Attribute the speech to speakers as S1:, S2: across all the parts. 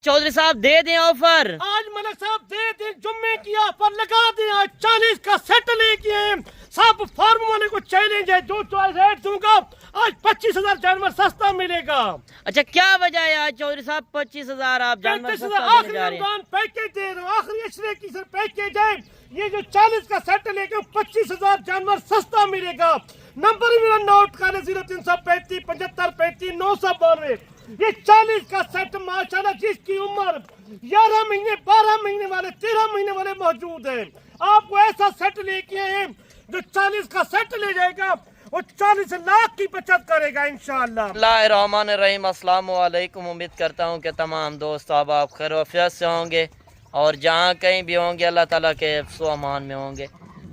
S1: चौधरी साहब दे दें ऑफर।
S2: आज मलिक साहब दे दें, जुम्मे की ऑफर लगा दें। आज 40 का सेट लेके आए, सब फार्म वाले को चैलेंज है, जो रेट दूंगा आज 25,000 जानवर सस्ता मिलेगा।
S1: अच्छा, क्या वजह है आज चौधरी साहब 25,000 आप जानवर सस्ता देने जा रहे हैं?
S2: पैकेज दे रहे हो, आखिरी अशरे की सर पैकेज है। ये जो 40 का सेट लेके 25,000 जानवर सस्ता मिलेगा। नंबर मेरा नोट कर 0335 75 35 992। ये 40 का सेट माशाल्लाह, जिसकी उम्र 11 महीने 12 महीने वाले 13 महीने वाले मौजूद है। आपको ऐसा सेट लेके आए हैं जो 40 का सेट ले जाएगा और 40 लाख की बचत करेगा इंशाअल्लाह।
S1: बिस्मिल्लाहिर्रहमानिर्रहीम। अस्सलाम वालेकुम। उम्मीद करता हूँ कि तमाम दोस्त आप खैर वफियत से होंगे और जहाँ कहीं भी होंगे अल्लाह ताला के हिफ्ज़ अमान में होंगे।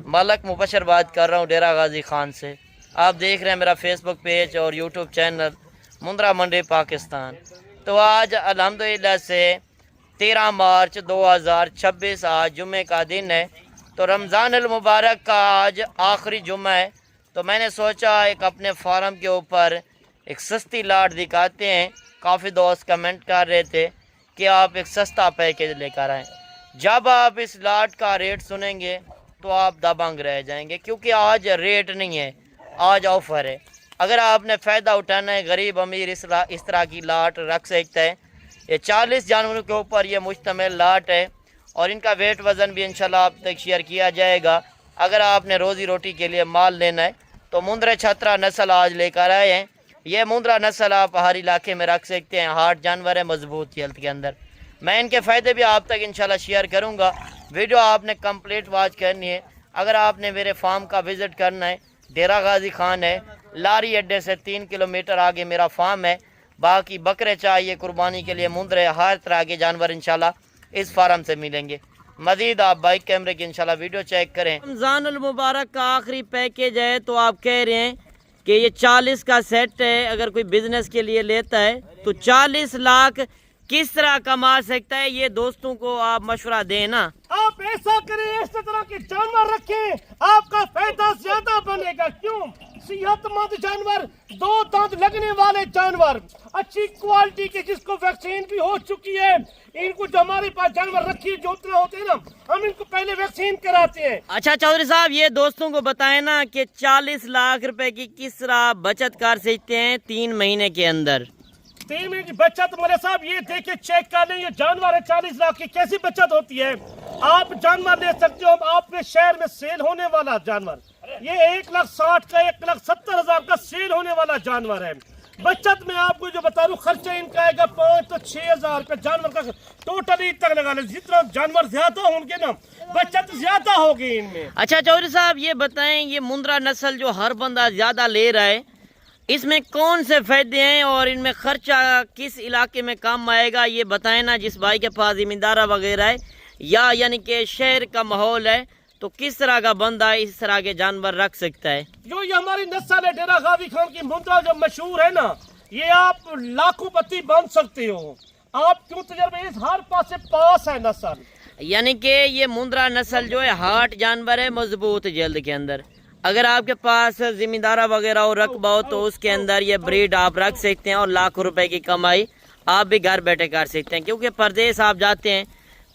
S1: मलक मुबशर बात कर रहा हूँ डेरा गाजी खान से। आप देख रहे हैं मेरा फेसबुक पेज और यूट्यूब चैनल मुंद्रा मंडी पाकिस्तान। तो आज अल्हम्दुलिल्लाह से 13 मार्च 2026 आज जुम्मे का दिन है। तो रमज़ान अल मुबारक का आज आखिरी जुम्मा है। तो मैंने सोचा एक अपने फार्म के ऊपर एक सस्ती लाट दिखाते हैं। काफ़ी दोस्त कमेंट कर रहे थे कि आप एक सस्ता पैकेज लेकर आएँ। जब आप इस लाट का रेट सुनेंगे तो आप दबंग रह जाएंगे, क्योंकि आज रेट नहीं है, आज ऑफ़र है। अगर आपने फ़ायदा उठाना है, गरीब अमीर इस तरह की लाट रख सकता है। ये 40 जानवरों के ऊपर ये मुश्तमिल लाट है और इनका वेट वज़न भी इंशाल्लाह आप तक शेयर किया जाएगा। अगर आपने रोज़ी रोटी के लिए माल लेना है तो मुंद्रा छत्रा नस्ल आज लेकर आए हैं। ये मुंद्रा नस्ल आप पहाड़ी इलाके में रख सकते हैं। हार्ट जानवर है, मजबूत हेल्थ के अंदर। मैं इनके फ़ायदे भी आप तक इंशाल्लाह शेयर करूँगा। वीडियो आपने कंप्लीट वॉच करनी है। अगर आपने मेरे फार्म का विज़िट करना है, डेरा गाजी खान है, लारी अड्डे से 3 किलोमीटर आगे मेरा फार्म है। बाकी बकरे चाहिए कुर्बानी के लिए, मुंद्रे, हर तरह के जानवर इंशाल्लाह इस फार्म से मिलेंगे। मज़ीद आप बाइक कैमरे की इंशाल्लाह वीडियो चेक करें। रमज़ान अल मुबारक का आखिरी पैकेज है। तो आप कह रहे हैं कि ये 40 का सेट है। अगर कोई बिजनेस के लिए लेता है तो 40 लाख किस तरह कमा सकता है, ये दोस्तों को आप मशवरा दें ना।
S2: आप ऐसा करें, इस तरह के जानवर रखें, आपका फायदा ज्यादा बनेगा। क्यों? सेहतमंद जानवर, 2 दांत लगने वाले जानवर, अच्छी क्वालिटी के, जिसको वैक्सीन भी हो चुकी है। इनको जो हमारे पास जानवर रखी जो उतने होते हैं ना, हम इनको पहले वैक्सीन कराते हैं।
S1: अच्छा चौधरी साहब, ये दोस्तों को बताएं ना कि 40 लाख रुपए की किस तरह बचत कर सकते हैं 3 महीने के अंदर।
S2: 3 महीने की बचत मेरे साहब, ये देखे चेक कर लें, ये जानवर है 40 लाख की, कैसी बचत होती है। आप जानवर ले सकते हो, आपके शहर में सेल होने वाला जानवर, ये 1,60,000 का 1,70,000 का सेल होने वाला जानवर है। बचत में आपको जो बता दूं, खर्चा इनका आएगा 5 तो 6,000 रुपये जानवर का टोटल ईद तक लगा ले। जितना जानवर ज्यादा होंगे ना, बचत ज्यादा होगी इनमें।
S1: अच्छा चौधरी साहब, ये बताएं, ये मुंद्रा नस्ल जो हर बंदा ज्यादा ले रहा है, इसमें कौन से फायदे हैं और इनमें खर्चा किस इलाके में कम आएगा, ये बताएं ना। जिस भाई के पास ज़मींदारा वगैरह है या यानी कि शहर का माहौल है, तो किस तरह का बंदा इस तरह के जानवर रख सकता है।
S2: जो ये हमारी नस्ल है डेरा गाजी खान की मुंद्रा जो मशहूर है ना, ये आप लाखों पति बन सकते हो। आप क्यों तजर्बे, इस हर पास है नस्ल।
S1: यानी कि ये मुंद्रा नस्ल जो है हार्ट जानवर है, मजबूत जल्द के अंदर। अगर आपके पास जिम्मेदारा वगैरह हो, रकबा हो, तो उसके अंदर ये ब्रीड आप रख सकते हैं और लाखों रुपए की कमाई आप भी घर बैठे कर सकते हैं। क्योंकि परदेश आप जाते हैं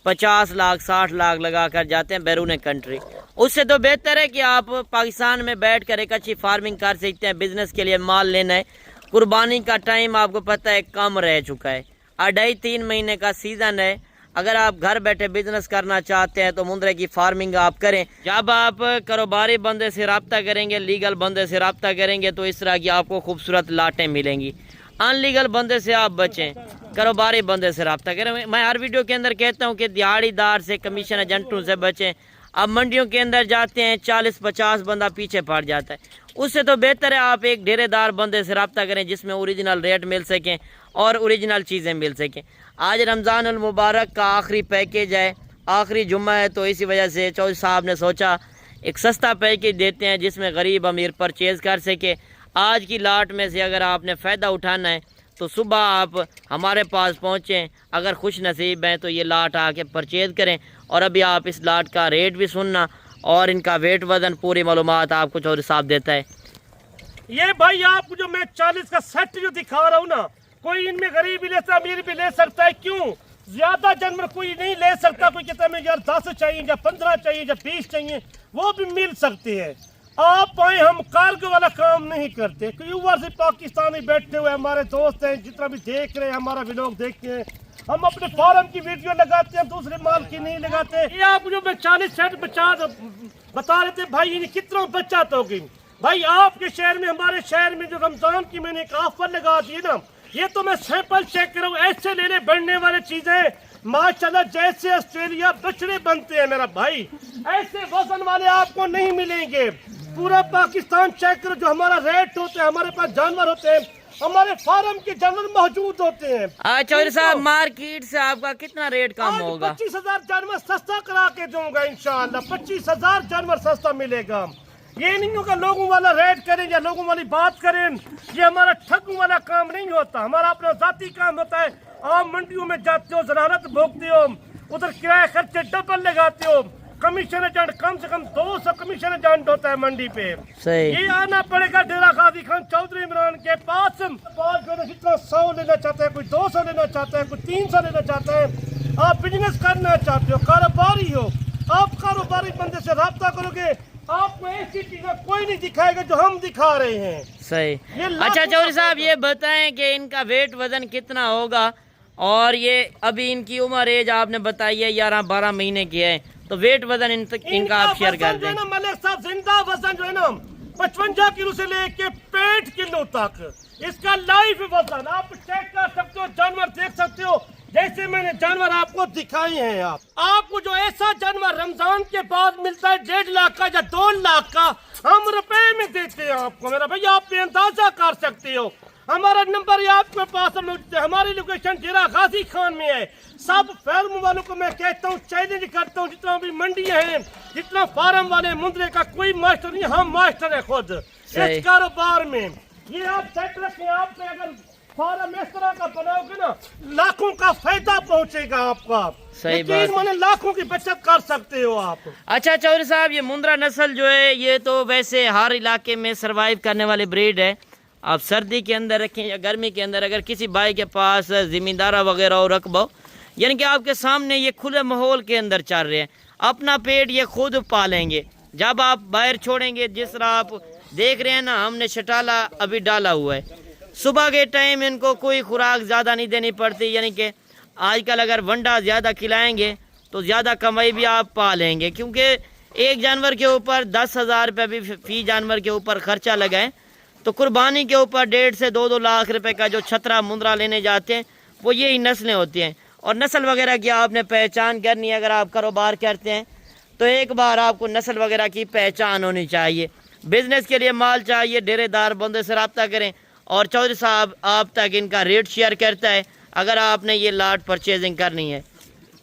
S1: 50 लाख 60 लाख लगा कर जाते हैं बैरून कंट्री। उससे तो बेहतर है कि आप पाकिस्तान में बैठ कर एक अच्छी फार्मिंग कर सकते हैं। बिजनेस के लिए माल लेना है, कुर्बानी का टाइम आपको पता है कम रह चुका है, 2.5-3 महीने का सीज़न है। अगर आप घर बैठे बिजनेस करना चाहते हैं तो मुंद्रे की फार्मिंग आप करें। जब आप कारोबारी बंदे से रब्ता करेंगे, लीगल बंदे से रब्ता करेंगे, तो इस तरह की आपको खूबसूरत लाटें मिलेंगी। अनलीगल बंदे से आप बचें, कारोबारी बंदे से रब्ता करें। मैं हर वीडियो के अंदर कहता हूं कि दिहाड़ीदार से, कमीशन एजेंटों से बचें। अब मंडियों के अंदर जाते हैं 40-50 बंदा पीछे पड़ जाता है। उससे तो बेहतर है आप एक डेरेदार बंदे से रब्ता करें जिसमें ओरिजिनल रेट मिल सकें और ओरिजिनल चीज़ें मिल सकें। आज रमज़ान अल मुबारक का आखिरी पैकेज है, आखिरी जुम्मा है, तो इसी वजह से चौधरी साहब ने सोचा एक सस्ता पैकेज देते हैं जिसमें गरीब अमीर परचेज़ कर सके। आज की लाट में से अगर आपने फ़ायदा उठाना है तो सुबह आप हमारे पास पहुँचें। अगर खुश नसीब हैं तो ये लाट आके परचेज़ करें। और अभी आप इस लाट का रेट भी सुनना और इनका वेट वज़न पूरी मालूमात आपको चौधरी साहब देता है।
S2: ये भाई आपको जो मैं 40 का सेट जो दिखा रहा हूँ ना, कोई इनमें गरीब भी ले सकता, अमीर भी ले सकता है। क्यों? ज्यादा जानवर कोई नहीं ले सकता, कोई कहता है मैं यार 10 चाहिए या 15 चाहिए या 20 चाहिए, वो भी मिल सकते हैं। आप आए, हम कार्गो वाला काम नहीं करते। कोई ऊपर से पाकिस्तानी बैठे हुए हमारे दोस्त हैं, जितना भी देख रहे हैं हमारा व्लॉग देखते हैं, हम अपने फार्म की वीडियो लगाते हैं, दूसरे माल की नहीं लगाते। ये आप जो मैं 40 सेट बता रहे थे भाई, ये कितना बचत होगी भाई आपके शहर में। हमारे शहर में जो रमजान की मैंने एक ऑफर लगा दी ना, ये तो मैं सैंपल चेक कर रहा हूँ, ऐसे लेने बढ़ने वाले चीजें माशाल्लाह, जैसे ऑस्ट्रेलिया बछड़े बनते हैं मेरा भाई, ऐसे वजन वाले आपको नहीं मिलेंगे। पूरा पाकिस्तान चेक करो, जो हमारा रेट होते हैं, हमारे पास जानवर होते हैं, हमारे फार्म के जानवर मौजूद होते हैं।
S1: चौधरी साहब, मार्केट से आपका कितना रेट कम होगा?
S2: 25,000 जानवर सस्ता करा के दूंगा इंशाल्लाह, 25,000 जानवर सस्ता मिलेगा। ये नहीं होगा लोगों वाला रेट करें या लोगों वाली बात करें, ये हमारा ठगों वाला काम नहीं होता, हमारा अपना जाती काम होता है। आप मंडियों में जाते हो, ज़रारत भोगते हो, उधर किराए खर्चे डबल लगाते हो, कमीशन एजेंट कम से कम 200 कमीशन एजेंट होता है मंडी पे।
S1: सही।
S2: ये आना पड़ेगा डेरा गाजी खान चौधरी इमरान के पास। जितना 100 लेना चाहते हैं, कोई 200 लेना चाहता है, कोई 300 लेना चाहता है। आप बिजनेस करना चाहते हो, कारोबारी हो, आप कारोबारी बंदे से रब्ता करोगे, आपको ऐसी चीजें कोई नहीं दिखाएगा जो हम दिखा रहे हैं।
S1: सही। अच्छा चौधरी साहब, ये बताएं कि इनका वेट वजन कितना होगा, और ये अभी इनकी उम्र एज आपने बताई है 11-12 महीने की है, तो वेट वजन इनका आप शेयर कर दें।
S2: मलिक साहब, जिंदा वजन जो है ना 55 किलो से लेके 65 किलो तक इसका लाइव वजन आप चेक कर सकते हो, जानवर देख सकते हो, जैसे मैंने जानवर आपको दिखाए हैं। आपको जो ऐसा जानवर रमजान के बाद मिलता है 1.5 लाख का या 2 लाख का, हम रुपए में देते हैं आपको मेरा भैया, आप अंदाजा कर सकते हो। हमारा नंबर ये आपके पास मौजूद है, हमारी लोकेशन डेरा गाजी खान में है। सब फार्म वालों को मैं कहता हूँ, चैलेंज करता हूँ, जितना भी मंडियां हैं, जितना फार्म वाले मुंद्रे का कोई मास्टर नहीं, हम मास्टर है खुद इस कारोबार में। ये आप सेट रखें, आप अगर फार्म इस तरह का बनाओगे ना, लाखों का फायदा पहुंचेगा आपका।
S1: सही बात,
S2: मैंने लाखों की बचत कर सकते हो आप।
S1: अच्छा चौधरी साहब, ये मुंद्रा नस्ल जो है, ये तो वैसे हर इलाके में सरवाइव करने वाली ब्रीड है। आप सर्दी के अंदर रखें या गर्मी के अंदर, अगर किसी भाई के पास जिम्मेदारा वगैरह हो रकबो, यानी कि आपके सामने ये खुले माहौल के अंदर चल रहे हैं, अपना पेट ये खुद पालेंगे। जब आप बाहर छोड़ेंगे, जिस तरह आप देख रहे हैं ना, हमने शटाला अभी डाला हुआ है, सुबह के टाइम इनको कोई खुराक ज़्यादा नहीं देनी पड़ती, यानी कि आजकल अगर वंडा ज़्यादा खिलाएंगे तो ज़्यादा कमाई भी आप पा लेंगे, क्योंकि एक जानवर के ऊपर 10,000 रुपये भी फी जानवर के ऊपर खर्चा लगाएं, तो कुर्बानी के ऊपर 1.5 से 2 लाख रुपए का जो छतरा मुंद्रा लेने जाते हैं, वो यही नस्लें होती हैं। और नस्ल वगैरह की आपने पहचान करनी है, अगर आप कारोबार करते हैं तो एक बार आपको नस्ल वगैरह की पहचान होनी चाहिए। बिजनेस के लिए माल चाहिए, डेरेदार बंदे से रब्ता करें, और चौधरी साहब आप तक इनका रेट शेयर करता है अगर आपने ये लाट परचेजिंग करनी है।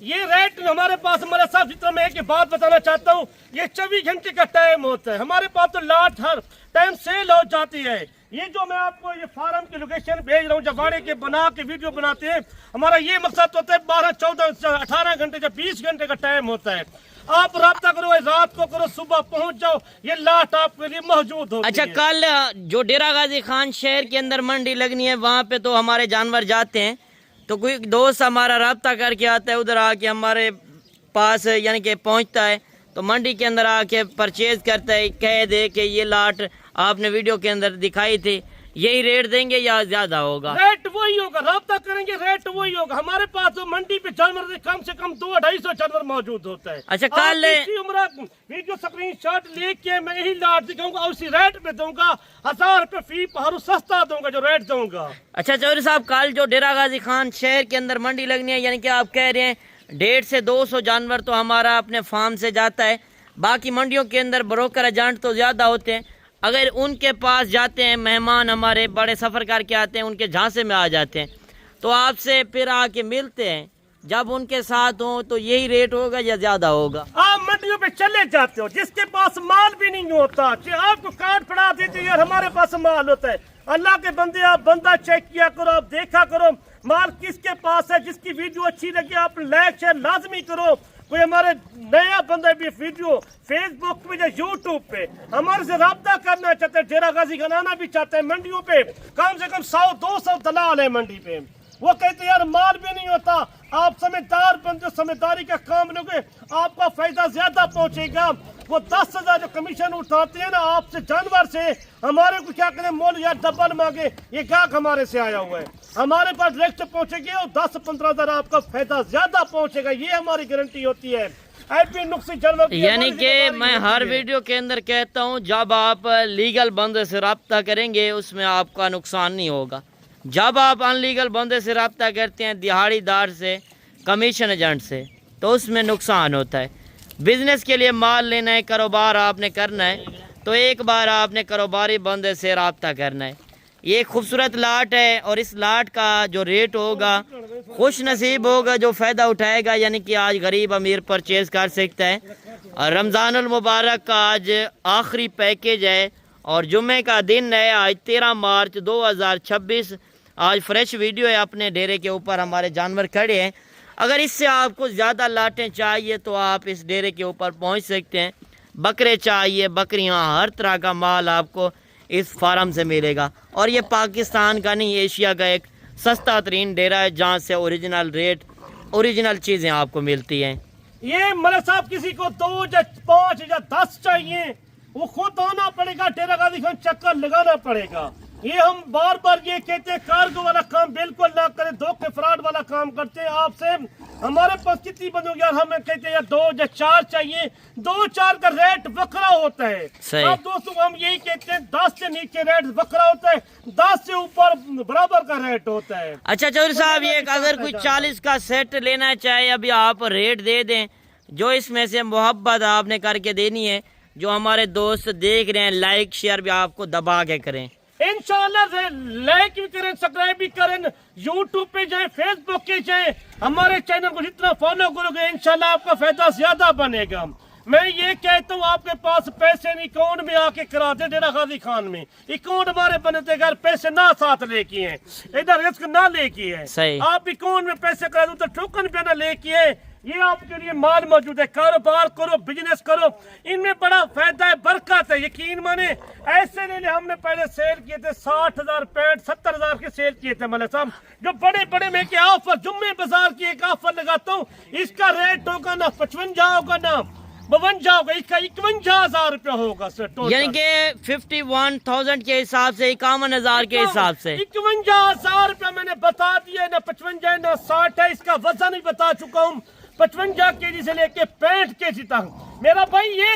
S2: ये रेट हमारे पास, हमारे साथ जितना मैं एक बात बताना चाहता हूँ, ये 24 घंटे का टाइम होता है हमारे पास, तो लाट हर टाइम सेल हो जाती है। ये जो मैं आपको ये फार्म की लोकेशन भेज रहा हूँ, जवाड़े के बना के वीडियो बनाते हैं, हमारा ये मकसद होता है 12, 14, 18 घंटे या 20 घंटे का टाइम होता है। आप राब्ता करो, रात को करो, सुबह पहुंच जाओ, ये लाट आपके लिए मौजूद होती है।
S1: अच्छा, कल जो डेरा गाजी खान शहर के अंदर मंडी लगनी है, वहाँ पे तो हमारे जानवर जाते हैं, तो कोई दोस्त हमारा राब्ता करके आता है, उधर आके हमारे पास यानी कि पहुंचता है, तो मंडी के अंदर आके परचेज करता है, कह दे कि ये लाट आपने वीडियो के अंदर दिखाई थी, यही रेट देंगे या ज्यादा होगा?
S2: रेट वही होगा, राब्ता करेंगे रेट वही होगा। हमारे पास तो मंडी पे जानवर कम से कम 200-250 जानवर मौजूद होता है।
S1: अच्छा, कल
S2: वीडियो स्क्रीनशॉट लेके मैं यही लाट दिखाऊंगा, उसी रेट पे दूंगा, 1000 रुपए फी पहाड़ू सस्ता दूंगा जो रेट दूंगा।
S1: अच्छा चौधरी साहब, कल जो डेरा गाजी खान शहर के अंदर मंडी लगनी है, यानी कि आप कह रहे हैं 150 से 200 जानवर तो हमारा अपने फार्म से जाता है, बाकी मंडियों के अंदर ब्रोकर एजेंट तो ज्यादा होते हैं, अगर उनके पास जाते हैं, मेहमान हमारे बड़े सफ़र करके आते हैं, उनके झांसे में आ जाते हैं, तो आपसे फिर आके मिलते हैं, जब उनके साथ हो तो यही रेट होगा या ज्यादा होगा?
S2: आप मंडियों पे चले जाते हो, जिसके पास माल भी नहीं होता, आपको कार्ड पड़ा देते यार हमारे पास माल होता है। अल्लाह के बंदे, आप बंदा चेक किया करो, आप देखा करो माल किसके पास है। जिसकी वीडियो अच्छी लगी आप लाइक शेयर लाजमी करो। कोई हमारे नया बंदा भी वीडियो फेसबुक पे या यूट्यूब पे हमारे से राब्ता करना चाहते हैं, डेरा गाजी खान आना भी चाहते हैं, मंडियों पे कम से कम 100-200 दलाल है मंडी पे, वो कहते यार माल भी नहीं होता, आप समझदार बंदे, समझदारी का काम लोगे, आपका फायदा ज्यादा पहुंचेगा। वो 10,000 जो कमीशन उठाते हैं ना आपसे जानवर से, हमारे को क्या करें मोल यार डबल मांगे, ये गाहक हमारे से आया हुआ है, हमारे पास डायरेक्ट पहुंचेगी और 10-15,000 आपका फायदा ज्यादा पहुंचेगा, ये हमारी गारंटी होती है।
S1: यानी कि मैं हर वीडियो के अंदर कहता हूँ, जब आप लीगल बंदे से रब्ता करेंगे उसमें आपका नुकसान नहीं होगा। जब आप अनलीगल बंदे से रब्ता करते हैं, दिहाड़ीदार से, कमीशन एजेंट से, तो उसमें नुकसान होता है। बिजनेस के लिए माल लेना है, कारोबार आपने करना है, तो एक बार आपने कारोबारी बंदे से रब्ता करना है। ये खूबसूरत लाट है और इस लाट का जो रेट होगा, खुश नसीब होगा जो फ़ायदा उठाएगा, यानी कि आज गरीब अमीर परचेज़ कर सकता है। और रमज़ानुल मुबारक का आज आखिरी पैकेज है और जुम्मे का दिन है, आज 13 मार्च 2026। आज फ्रेश वीडियो है, अपने डेरे के ऊपर हमारे जानवर खड़े हैं। अगर इससे आपको ज़्यादा लाटें चाहिए तो आप इस डेरे के ऊपर पहुंच सकते हैं। बकरे चाहिए, बकरियां, हर तरह का माल आपको इस फार्म से मिलेगा। और ये पाकिस्तान का नहीं, एशिया का एक सस्ता तरीन डेरा है जहाँ से ओरिजिनल रेट, ओरिजिनल चीज़ें आपको मिलती हैं।
S2: ये मलिक साहब किसी को 2 या 5 या 10 चाहिए, वो खुद आना पड़ेगा, डेरा गाजी खान चक्कर लगाना पड़ेगा। ये हम बार बार ये कहते हैं, कार्गो वाला काम बिल्कुल ना करें, धोखे फ्रॉड वाला काम करते हैं आपसे। हमारे पास कितनी बंदों यार, हमें कहते हैं यार 2 या 4 चाहिए, 2-4 का रेट बकरा होता है। अब दोस्तों हम यही कहते हैं 10 से नीचे रेट बकरा होता है, 10 से ऊपर बराबर का रेट होता है।
S1: अच्छा चौधरी साहब, ये अगर कोई 40 का सेट लेना चाहे, अभी आप रेट दे दें, जो इसमें से मोहब्बत आपने करके देनी है, जो हमारे दोस्त देख रहे हैं, लाइक शेयर भी आपको दबा के करें।
S2: इंशाल्लाह लाइक भी करें, सब्सक्राइब भी करें, यूट्यूब पे जाए, फेसबुक पे जाए, हमारे चैनल को जितना फॉलो करोगे इंशाल्लाह आपका फायदा ज्यादा बनेगा। मैं ये कहता हूँ आपके पास पैसे नहीं, अकाउंट में आके करा दे डेरा गाजी खान में, अकाउंट हमारे बनते घर पैसे ना साथ लेके हैं, इधर रिस्क ना लेके है, आप अकाउंट में पैसे करा दो तो टोकन पे ना लेके है, ये आपके लिए माल मौजूद है। कारोबार करो, बिजनेस करो, इनमें बड़ा फायदा है, बरकत है, यकीन माने। ऐसे ले हमने पहले सेल किए थे 60,000 पैंट 70,000 के सेल किए थे मलिक साहब, जो बड़े बड़े में के ऑफर, जुम्मे बाजार की एक ऑफर लगाता हूँ, इसका रेट होगा ना 55 होगा ना 52 होगा, इसका 51,000 रुपया होगा सर।
S1: यानी कि 51,000 के हिसाब से, 51,000 के हिसाब से
S2: 51,000 रुपया मैंने बता दिया, ना 55 ना 60 है, इसका वजन ही बता चुका हूँ, 55 केजी से लेके 65 केजी तक। मेरा भाई ये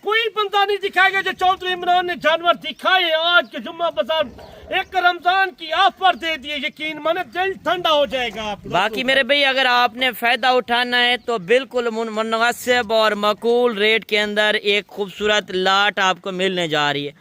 S2: कोई बंदा नहीं दिखाएगा जो चौधरी इमरान ने जानवर दिखाए। आज के जुम्मा बाजार एक रमजान की ऑफर दे दिए, यकीन माने दिल ठंडा हो जाएगा आप।
S1: बाकी मेरे भाई अगर आपने फायदा उठाना है तो बिल्कुल मुनासिब और मकूल रेट के अंदर एक खूबसूरत लाट आपको मिलने जा रही है।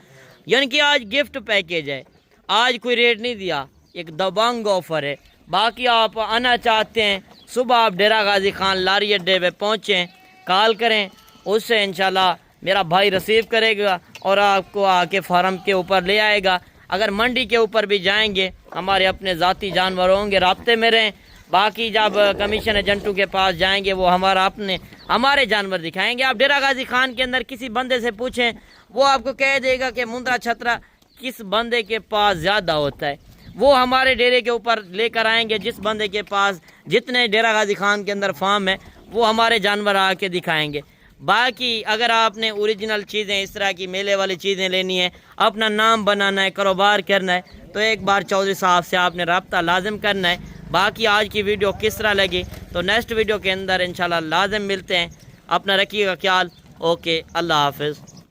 S1: यानी कि आज गिफ्ट पैकेज है, आज कोई रेट नहीं दिया, एक दबंग ऑफर है। बाकी आप आना चाहते हैं, सुबह आप डेरा गाजी खान लारी अड्डे पे पहुँचें, कॉल करें, उससे इंशाल्लाह मेरा भाई रिसीव करेगा और आपको आके फार्म के ऊपर ले आएगा। अगर मंडी के ऊपर भी जाएंगे, हमारे अपने ज़ाती जानवर होंगे, राब्ते में रहें। बाकी जब कमीशन एजेंटों के पास जाएंगे, वो हमारे जानवर दिखाएंगे। आप डेरा गाजी खान के अंदर किसी बंदे से पूछें, वो आपको कह देगा कि मुंद्रा छतरा किस बंदे के पास ज़्यादा होता है, वो हमारे डेरे के ऊपर लेकर आएंगे। जिस बंदे के पास जितने डेरा गाजी खान के अंदर फार्म है, वो हमारे जानवर आके दिखाएंगे। बाकी अगर आपने ओरिजिनल चीज़ें, इस तरह की मेले वाली चीज़ें लेनी है, अपना नाम बनाना है, कारोबार करना है, तो एक बार चौधरी साहब से आपने रब्ता लाजिम करना है। बाकी आज की वीडियो किस तरह लगी तो नेक्स्ट वीडियो के अंदर इंशाल्लाह लाजिम मिलते हैं। अपना रखिएगा ख्याल। ओके, अल्लाह हाफिज़।